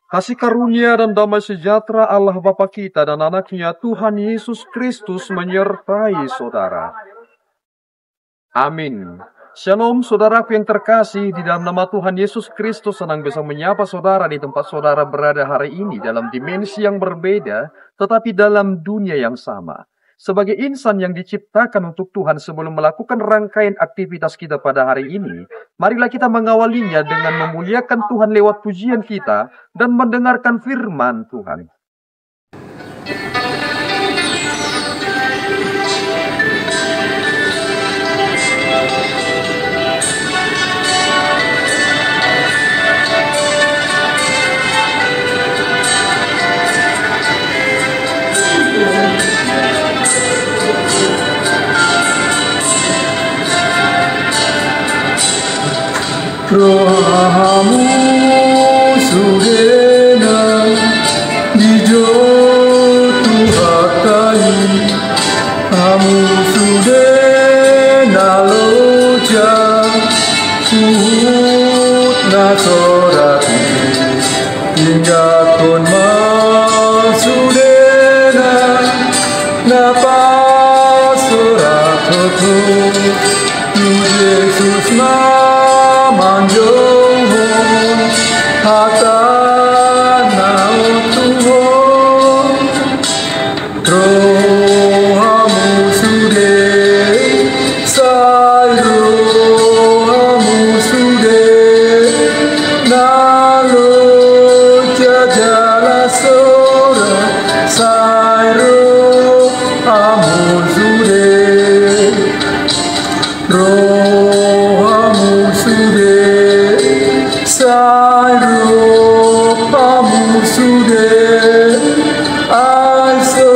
Kasih karunia dan damai sejahtera Allah Bapa kita dan anaknya Tuhan Yesus Kristus menyertai saudara. Amin. Shalom saudaraku yang terkasih, di dalam nama Tuhan Yesus Kristus senang bisa menyapa saudara di tempat saudara berada hari ini dalam dimensi yang berbeda, tetapi dalam dunia yang sama. Sebagai insan yang diciptakan untuk Tuhan sebelum melakukan rangkaian aktivitas kita pada hari ini, marilah kita mengawalinya dengan memuliakan Tuhan lewat pujian kita dan mendengarkan firman Tuhan. Rohamu sudena dijotuhakai, kamu sudena loja suhut nasorati, hingga kon masudena napas soratotu, Yesus manjohon hata nautuhon, rohamu sude sai rohamu sude nalo jajala sora sai rohamu sude rohamu sude sai rohamu sude aiso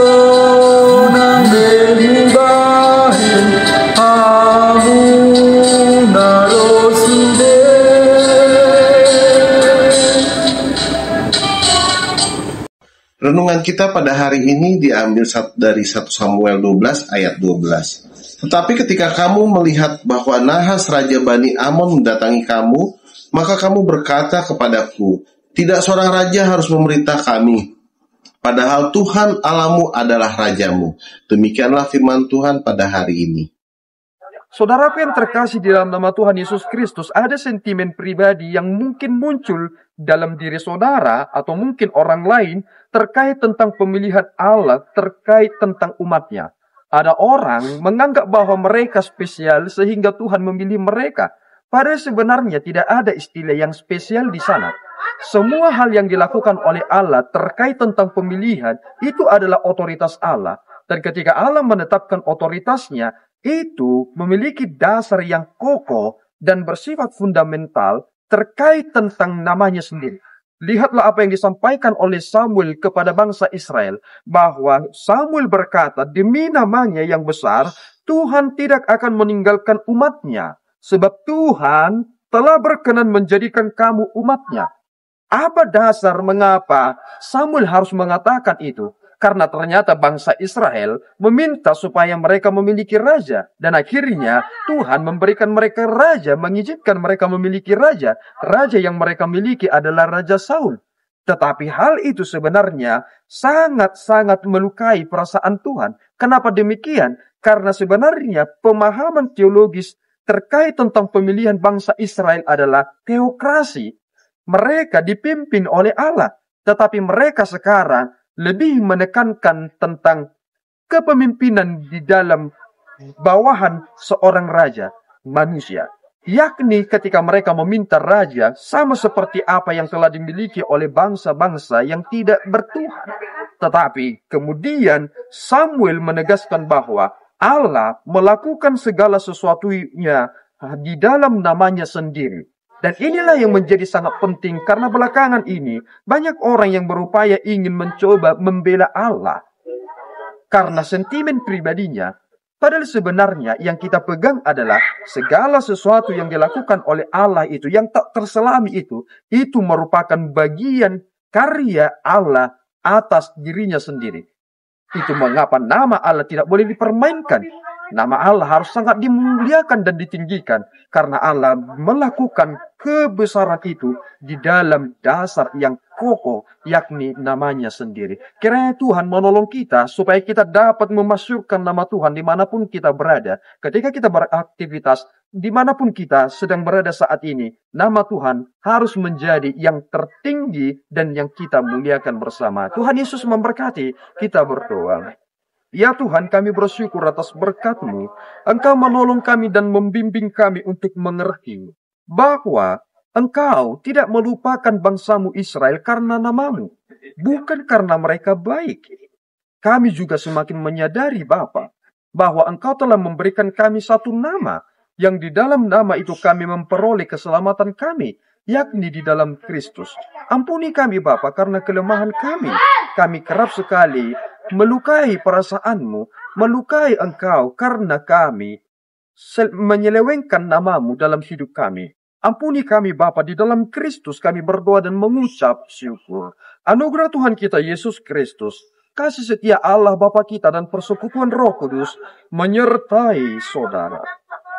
nang bemubahin hamu naro sude. Renungan kita pada hari ini diambil dari 1 Samuel 12 ayat 12. Tetapi ketika kamu melihat bahwa Nahas Raja Bani Amon mendatangi kamu, maka kamu berkata kepadaku, tidak seorang raja harus memerintah kami, padahal Tuhan Allahmu adalah rajamu. Demikianlah firman Tuhan pada hari ini. Saudaraku yang terkasih di dalam nama Tuhan Yesus Kristus, ada sentimen pribadi yang mungkin muncul dalam diri saudara atau mungkin orang lain terkait tentang pemilihan Allah, terkait tentang umatnya. Ada orang menganggap bahwa mereka spesial sehingga Tuhan memilih mereka. Padahal sebenarnya tidak ada istilah yang spesial di sana. Semua hal yang dilakukan oleh Allah terkait tentang pemilihan itu adalah otoritas Allah. Dan ketika Allah menetapkan otoritasnya, itu memiliki dasar yang kokoh dan bersifat fundamental terkait tentang namanya sendiri. Lihatlah apa yang disampaikan oleh Samuel kepada bangsa Israel, bahwa Samuel berkata, demi namanya yang besar, Tuhan tidak akan meninggalkan umatnya, sebab Tuhan telah berkenan menjadikan kamu umatnya. Apa dasar mengapa Samuel harus mengatakan itu? Karena ternyata bangsa Israel meminta supaya mereka memiliki raja. Dan akhirnya Tuhan memberikan mereka raja, mengizinkan mereka memiliki raja. Raja yang mereka miliki adalah Raja Saul. Tetapi hal itu sebenarnya sangat-sangat melukai perasaan Tuhan. Kenapa demikian? Karena sebenarnya pemahaman teologis terkait tentang pemilihan bangsa Israel adalah teokrasi. Mereka dipimpin oleh Allah. Tetapi mereka sekarang lebih menekankan tentang kepemimpinan di dalam bawahan seorang raja manusia. Yakni ketika mereka meminta raja sama seperti apa yang telah dimiliki oleh bangsa-bangsa yang tidak bertuhan. Tetapi kemudian Samuel menegaskan bahwa Allah melakukan segala sesuatunya di dalam namanya sendiri. Dan inilah yang menjadi sangat penting karena belakangan ini banyak orang yang berupaya ingin mencoba membela Allah karena sentimen pribadinya. Padahal sebenarnya yang kita pegang adalah segala sesuatu yang dilakukan oleh Allah itu, yang tak terselami itu merupakan bagian karya Allah atas dirinya sendiri. Itu mengapa nama Allah tidak boleh dipermainkan. Nama Allah harus sangat dimuliakan dan ditinggikan. Karena Allah melakukan kebesaran itu di dalam dasar yang kokoh, yakni namanya sendiri. Kiranya Tuhan menolong kita supaya kita dapat memasukkan nama Tuhan dimanapun kita berada. Ketika kita beraktivitas, dimanapun kita sedang berada saat ini, nama Tuhan harus menjadi yang tertinggi dan yang kita muliakan bersama. Tuhan Yesus memberkati. Kita berdoa. Ya Tuhan, kami bersyukur atas berkat-Mu. Engkau menolong kami dan membimbing kami untuk mengerti bahwa Engkau tidak melupakan bangsa-Mu Israel karena nama-Mu, bukan karena mereka baik. Kami juga semakin menyadari Bapa, bahwa Engkau telah memberikan kami satu nama, yang di dalam nama itu kami memperoleh keselamatan kami, yakni di dalam Kristus. Ampuni kami Bapa karena kelemahan kami. Kami kerap sekali melukai perasaan-Mu, melukai Engkau karena kami menyelewengkan nama-Mu dalam hidup kami. Ampuni kami Bapa, di dalam Kristus kami berdoa dan mengucap syukur. Anugerah Tuhan kita Yesus Kristus, kasih setia Allah Bapa kita dan persekutuan Roh Kudus menyertai saudara.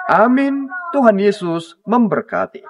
Amin. Tuhan Yesus memberkati.